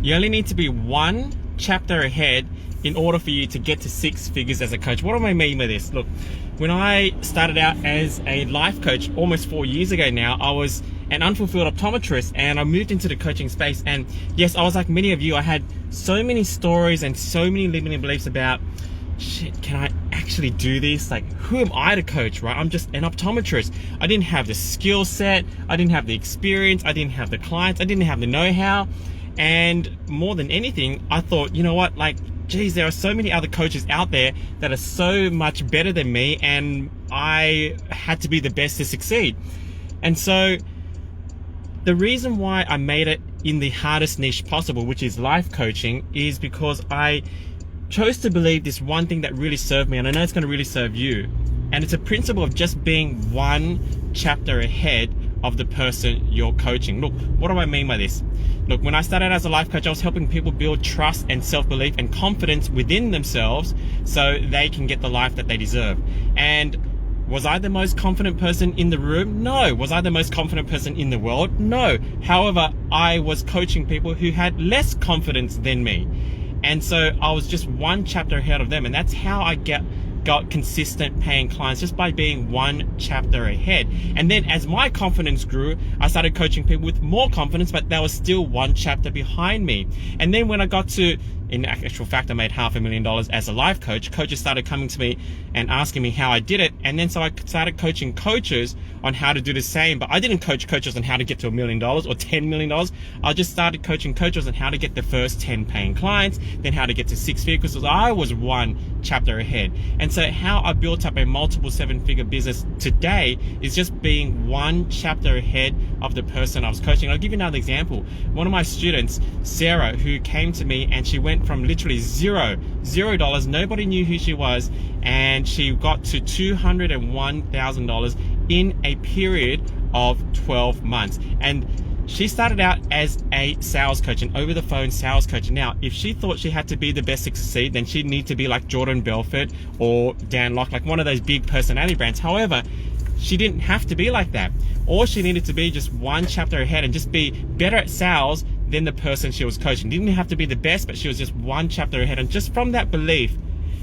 You only need to be one chapter ahead in order for you to get to 6 figures as a coach. What do I mean by this? Look, when I started out as a life coach almost 4 years ago now, I was an unfulfilled optometrist and I moved into the coaching space. And yes, I was like many of you, I had so many stories and so many limiting beliefs about, shit, can I actually do this? Like, who am I to coach, right? I'm just an optometrist. I didn't have the skill set. I didn't have the experience. I didn't have the clients. I didn't have the know-how. And more than anything, I thought, you know what, like, geez, there are so many other coaches out there that are so much better than me, and I had to be the best to succeed. And so the reason why I made it in the hardest niche possible, which is life coaching, is because I chose to believe this one thing that really served me, and I know it's going to really serve you. And it's a principle of just being one chapter ahead of the person you're coaching. Look, what do I mean by this? Look, when I started as a life coach, I was helping people build trust and self-belief and confidence within themselves so they can get the life that they deserve. And was I the most confident person in the room? No. Was I the most confident person in the world? No. However, I was coaching people who had less confidence than me. And so I was just one chapter ahead of them. And that's how I got consistent paying clients, just by being one chapter ahead. And then as my confidence grew, I started coaching people with more confidence, but they were still one chapter behind me. And then when I got to, in actual fact, I made $500,000 as a life coach. Coaches started coming to me and asking me how I did it. And then so I started coaching coaches on how to do the same. But I didn't coach coaches on how to get to $1 million or $10 million. I just started coaching coaches on how to get the first 10 paying clients, then how to get to 6 figures. So I was one chapter ahead. And so how I built up a multiple 7-figure business today is just being one chapter ahead of the person I was coaching. I'll give you another example. One of my students, Sarah, who came to me and she went from literally $0, nobody knew who she was, and she got to $201,000 in a period of 12 months. And she started out as a sales coach, an over the phone sales coach. Now, if she thought she had to be the best to succeed, then she'd need to be like Jordan Belfort or Dan Lok, like one of those big personality brands. However, she didn't have to be like that. All she needed to be just one chapter ahead and just be better at sales than the person she was coaching. Didn't have to be the best, but she was just one chapter ahead. And just from that belief,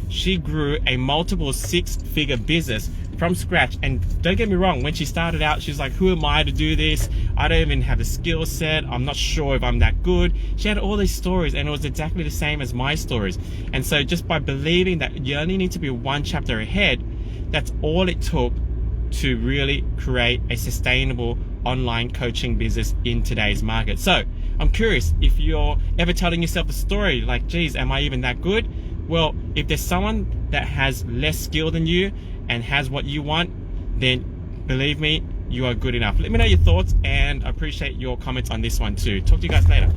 she grew a multiple 6-figure business from scratch. And don't get me wrong, when she started out, she was like, who am I to do this? I don't even have the skill set. I'm not sure if I'm that good. She had all these stories, and it was exactly the same as my stories. And so just by believing that you only need to be one chapter ahead, that's all it took to really create a sustainable online coaching business in today's market. So I'm curious if you're ever telling yourself the story like, geez, am I even that good? Well, if there's someone that has less skill than you and has what you want, then believe me, you are good enough. Let me know your thoughts, and I appreciate your comments on this one too. Talk to you guys later.